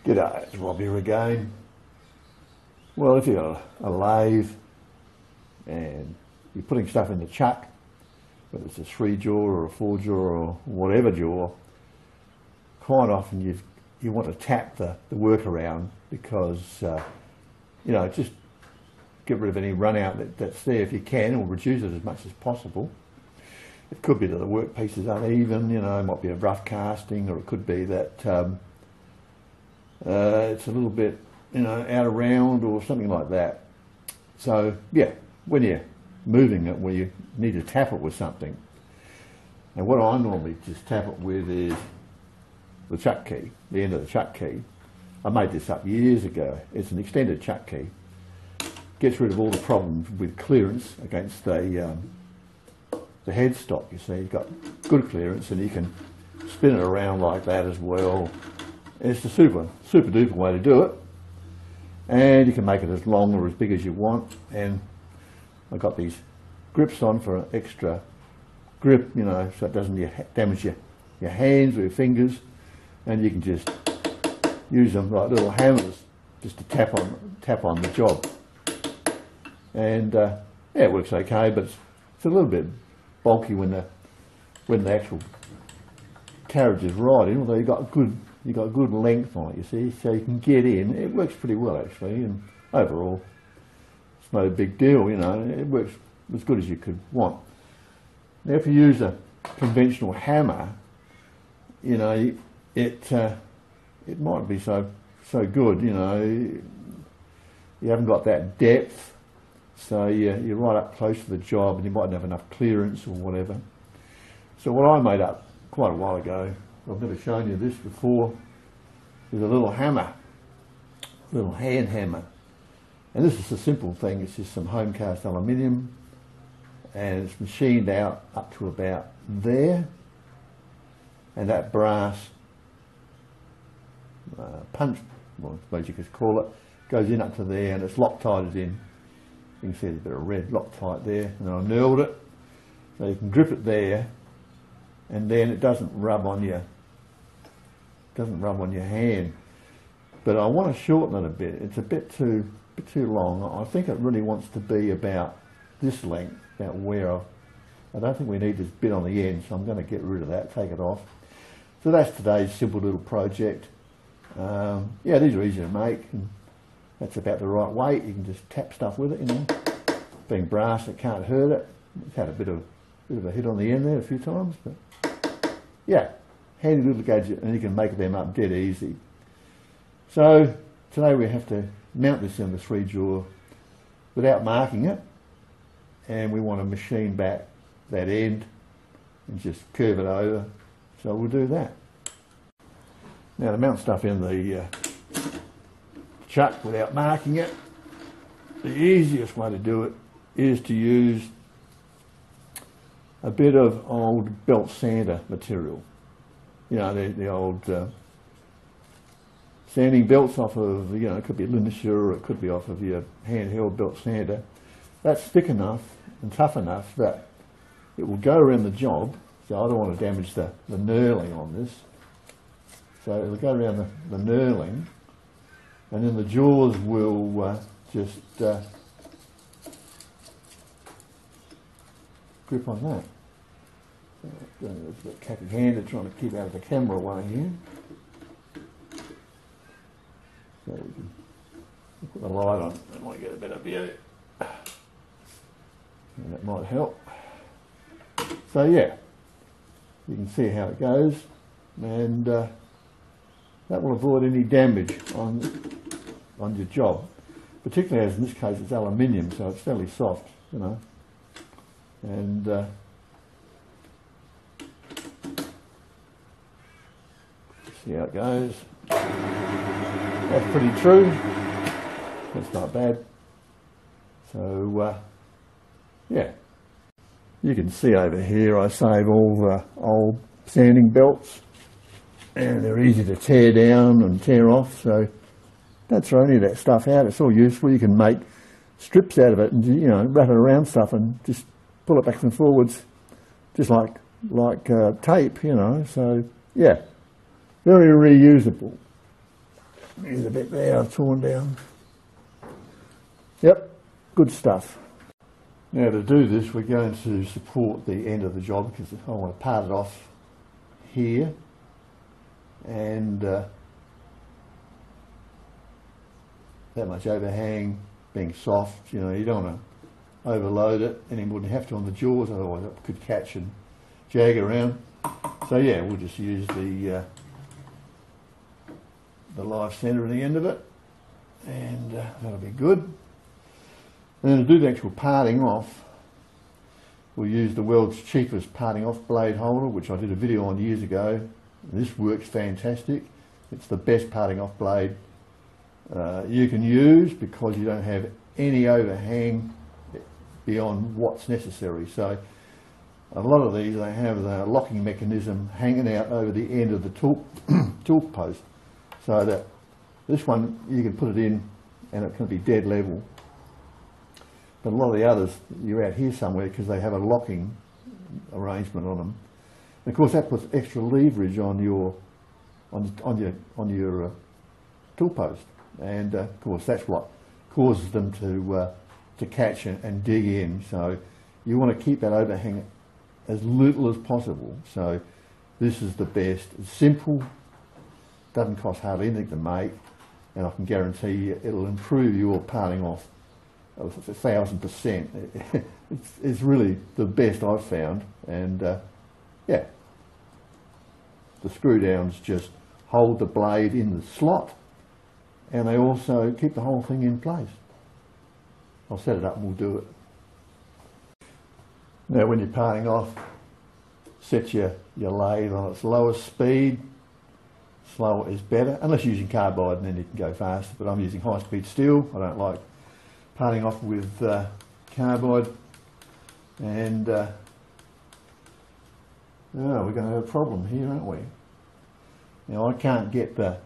G'day, it's Rob here again. Well, if you've got a lathe and you're putting stuff in the chuck, whether it's a 3-jaw or a 4-jaw or whatever jaw, quite often you want to tap the work around because, just get rid of any run out that's there if you can, or reduce it as much as possible. It could be that the workpiece is uneven, it might be a rough casting, or it could be that it's a little bit, out of round or something like that. So yeah, when you're moving it, where you need to tap it with something. And what I normally just tap it with is the chuck key, the end of the chuck key. I made this up years ago. It's an extended chuck key. Gets rid of all the problems with clearance against the headstock. You see, you've got good clearance, and you can spin it around like that as well. It's a super duper way to do it, and you can make it as long or as big as you want. And I've got these grips on for an extra grip, so it doesn't damage your hands or your fingers, and you can just use them like little hammers just to tap on the job. And yeah, it works okay, but it's a little bit bulky when the actual carriage is riding, although you've got good length on it, you see, so you can get in. It works pretty well actually, and overall it's no big deal, it works as good as you could want. Now if you use a conventional hammer, it might be so good, you haven't got that depth, so you're right up close to the job and you mightn't have enough clearance or whatever. So what I made up quite a while ago, I've never shown you this before, is a little hammer, little hand hammer. And this is a simple thing, it's just some home cast aluminium, and it's machined out up to about there, and that brass punch, well, I suppose you could call it, goes in up to there, and it's Loctited in. You can see there's a bit of red Loctite there, and I knurled it, so you can grip it there, and then it doesn't rub on your hand. But I want to shorten it a bit. It's a bit too long. I think it really wants to be about this length, about where I don't think we need this bit on the end, so I'm going to get rid of that, take it off. So that's today's simple little project. Yeah, these are easy to make, and that's about the right weight. You can just tap stuff with it, Being brass, it can't hurt it. It's had a bit of a hit on the end there a few times, but yeah, handy little gadget, and you can make them up dead easy. So today we have to mount this in the 3-jaw without marking it, and we want to machine back that end and just curve it over. So we'll do that. Now to mount stuff in the chuck without marking it, the easiest way to do it is to use a bit of old belt sander material. The old sanding belts off of, it could be Linisher, or it could be off of your handheld belt sander. That's thick enough and tough enough that it will go around the job. So I don't want to damage the knurling on this. So it'll go around the knurling, and then the jaws will just grip on that. So I'm a bit cappy-handed, trying to keep out of the camera way here. So we can put the light on, that might get a better view. And that might help. So yeah, you can see how it goes, and that will avoid any damage on your job, particularly as in this case it's aluminium, so it's fairly soft, and see how it goes. That's pretty true. That's not bad. So yeah, you can see over here I save all the old sanding belts, and they're easy to tear down and tear off, so don't throw any of that stuff out. It's all useful. You can make strips out of it and wrap it around stuff and just pull it back and forwards, just like tape, So yeah, very reusable. There's a bit there I've torn down. Yep, good stuff. Now to do this, we're going to support the end of the job because I want to part it off here, and that much overhang being soft, you know, you don't want to overload it, and you wouldn't have to on the jaws, otherwise it could catch and jag around. So yeah, we'll just use the live centre at the end of it, and that'll be good. And then to do the actual parting off, we'll use the world's cheapest parting off blade holder, which I did a video on years ago. This works fantastic. It's the best parting off blade you can use because you don't have any overhang beyond what's necessary. So a lot of these, they have the locking mechanism hanging out over the end of the tool post, so that this one you can put it in and it can be dead level. But a lot of the others, you're out here somewhere because they have a locking arrangement on them. And of course, that puts extra leverage on your tool post, and of course that's what causes them to catch and dig in. So you want to keep that overhang as little as possible. So this is the best. It's simple, doesn't cost hardly anything to make, and I can guarantee you it'll improve your parting off 1,000%. It's really the best I've found, and yeah, the screw downs just hold the blade in the slot, and they also keep the whole thing in place. I'll set it up and we'll do it. Now when you're parting off, set your lathe on its lowest speed. Slower is better, unless you're using carbide, and then you can go faster, but I'm using high speed steel. I don't like parting off with carbide, and oh, we're going to have a problem here, aren't we? Now I can't get the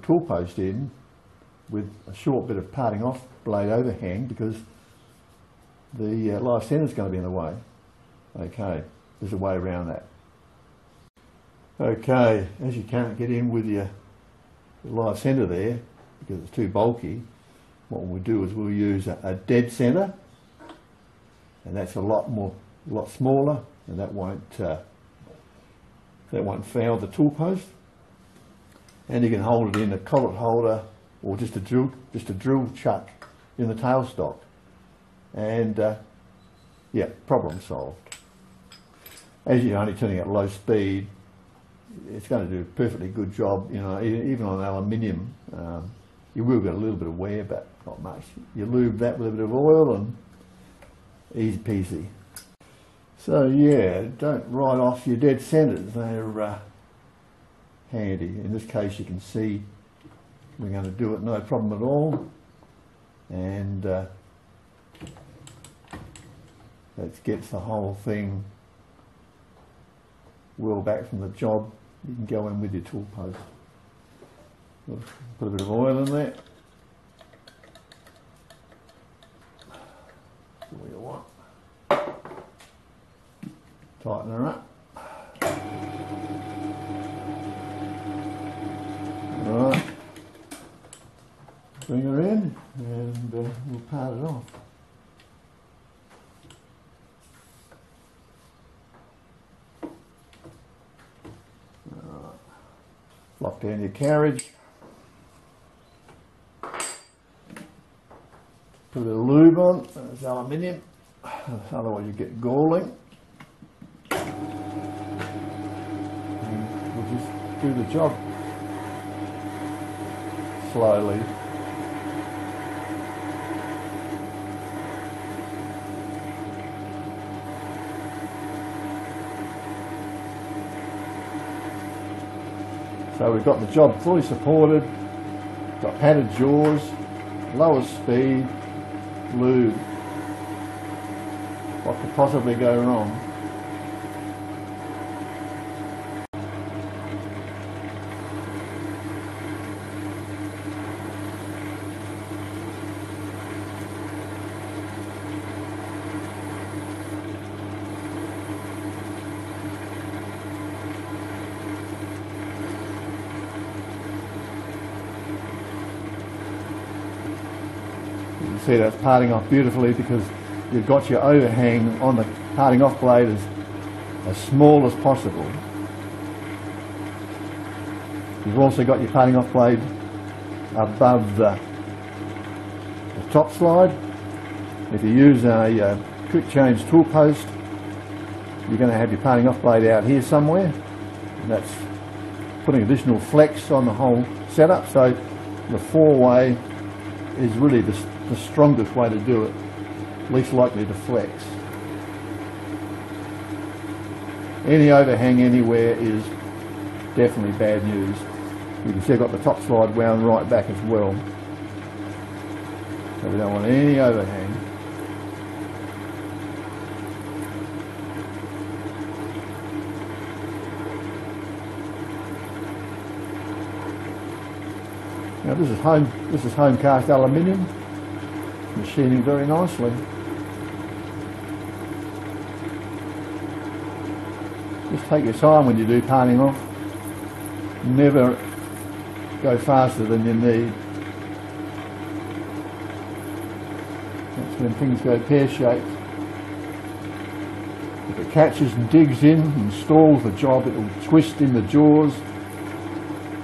tool post in with a short bit of parting off blade overhang because the live centre is going to be in the way. Okay, there's a way around that. Okay, as you can't get in with your live centre there because it's too bulky, what we'll do is we'll use a dead centre, and that's a lot smaller, and that won't foul the tool post. And you can hold it in a collet holder or just a drill chuck in the tailstock, and yeah, problem solved. As you're only turning at low speed, it's going to do a perfectly good job. You know, even on aluminium, you will get a little bit of wear, but not much. You lube that with a bit of oil and easy peasy. So yeah, don't write off your dead centres. They're handy. In this case, you can see we're going to do it no problem at all, and that gets the whole thing well back from the job. You can go in with your tool post. Put a bit of oil in there. That's what you want. Tighten her up. Right. Bring her in, and we'll part it off. Lock down your carriage. Put a bit of lube on. It's aluminium, otherwise you get galling. And we'll just do the job slowly. So we've got the job fully supported, got padded jaws, lowest speed, lube. What could possibly go wrong? see that's parting off beautifully because you've got your overhang on the parting off blade as small as possible. You've also got your parting off blade above the top slide. If you use a quick change tool post, you're going to have your parting off blade out here somewhere. And that's putting additional flex on the whole setup, so the 4-way is really the strongest way to do it, least likely to flex. Any overhang anywhere is definitely bad news. You can see I've got the top slide wound right back as well. So we don't want any overhang. Now this is home cast aluminium, machining very nicely. Just take your time when you do parting off. Never go faster than you need. That's when things go pear-shaped. If it catches and digs in and stalls the job, it will twist in the jaws,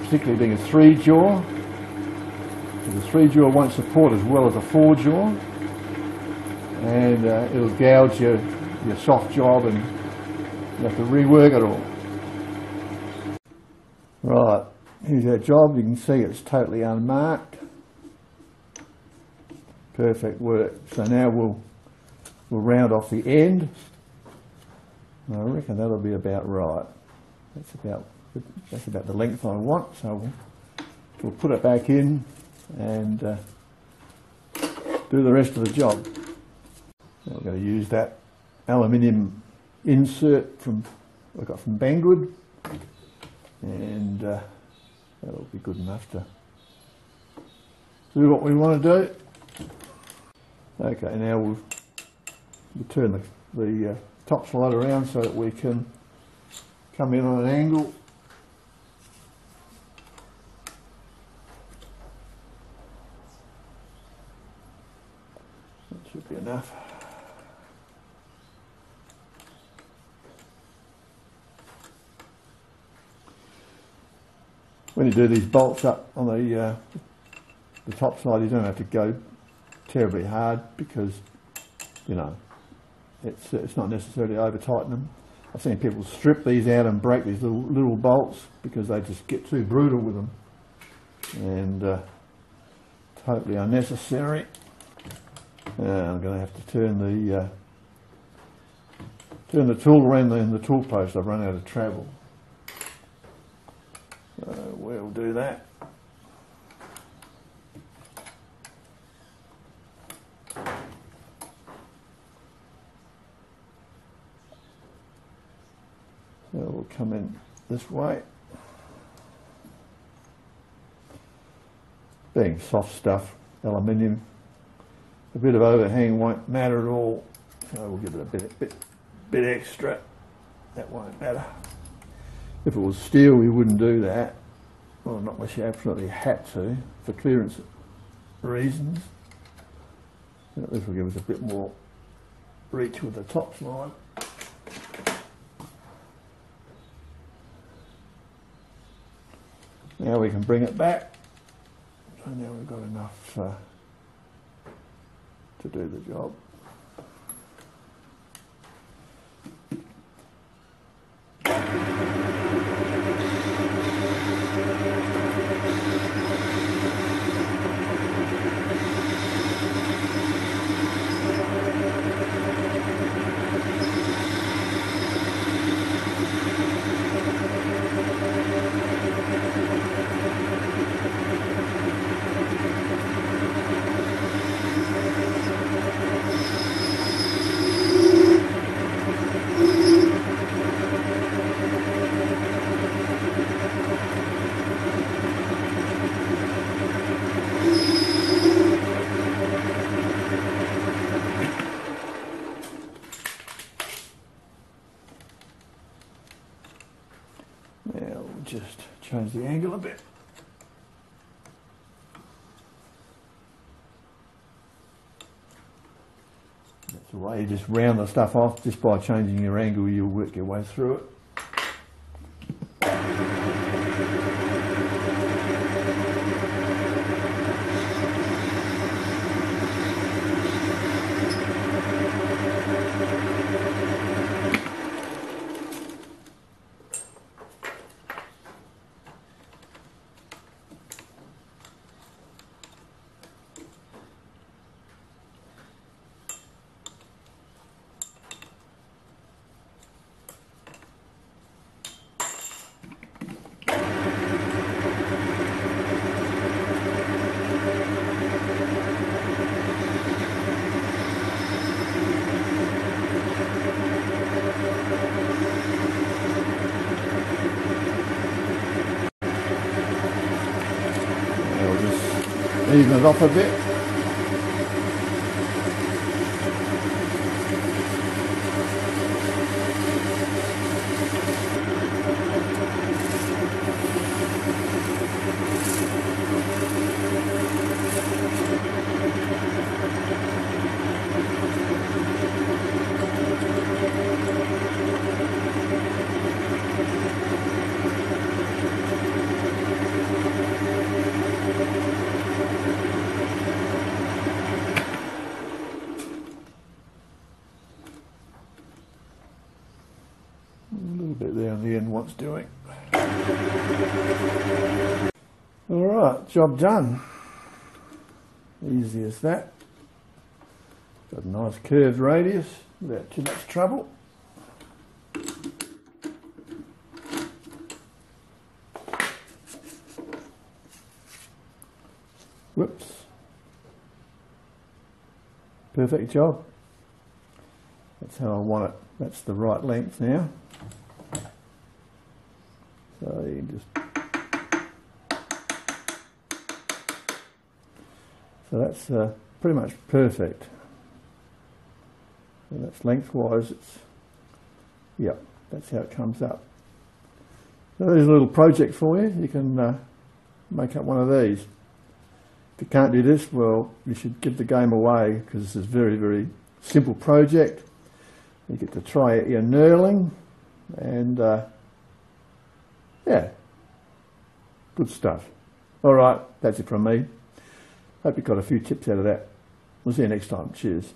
particularly being a 3-jaw. The 3-jaw won't support as well as a 4-jaw, and it'll gouge your soft job and you have to rework it all. Right, here's our job. You can see it's totally unmarked. Perfect work. So now we'll round off the end. I reckon that'll be about right. That's about the length I want. So we'll put it back in and do the rest of the job. Now we're going to use that aluminium insert I got from Banggood, and that'll be good enough to do what we want to do. Okay, now we'll turn the top slide around so that we can come in on an angle. That should be enough. When you do these bolts up on the top slide, you don't have to go terribly hard because, you know, it's not necessary to over tighten them. I've seen people strip these out and break these little bolts because they just get too brutal with them, and totally unnecessary. I'm going to have to turn the tool around in the tool post. I've run out of travel, so we'll do that. So we'll come in this way. Being soft stuff, aluminium, a bit of overhang won't matter at all. So we'll give it a bit extra. That won't matter. If it was steel, we wouldn't do that. Well, not unless you absolutely had to, for clearance reasons. This will give us a bit more reach with the top slide. Now we can bring it back. So now we've got enough to do the job. Now we'll just change the angle a bit. the way you just round the stuff off. Just by changing your angle, you'll work your way through it. Even it off a bit. Bit there on the end what's doing. Alright, job done. Easy as that. Got a nice curved radius without too much trouble. Whoops. Perfect job. That's how I want it. That's the right length now. So you can just, so that's pretty much perfect. So that's lengthwise. It's, yep, that's how it comes up. So there's a little project for you. You can make up one of these. If you can't do this, well, you should give the game away because this is a very, very simple project. You get to try out your knurling and yeah, good stuff. All right, that's it from me. Hope you got a few tips out of that. We'll see you next time. Cheers.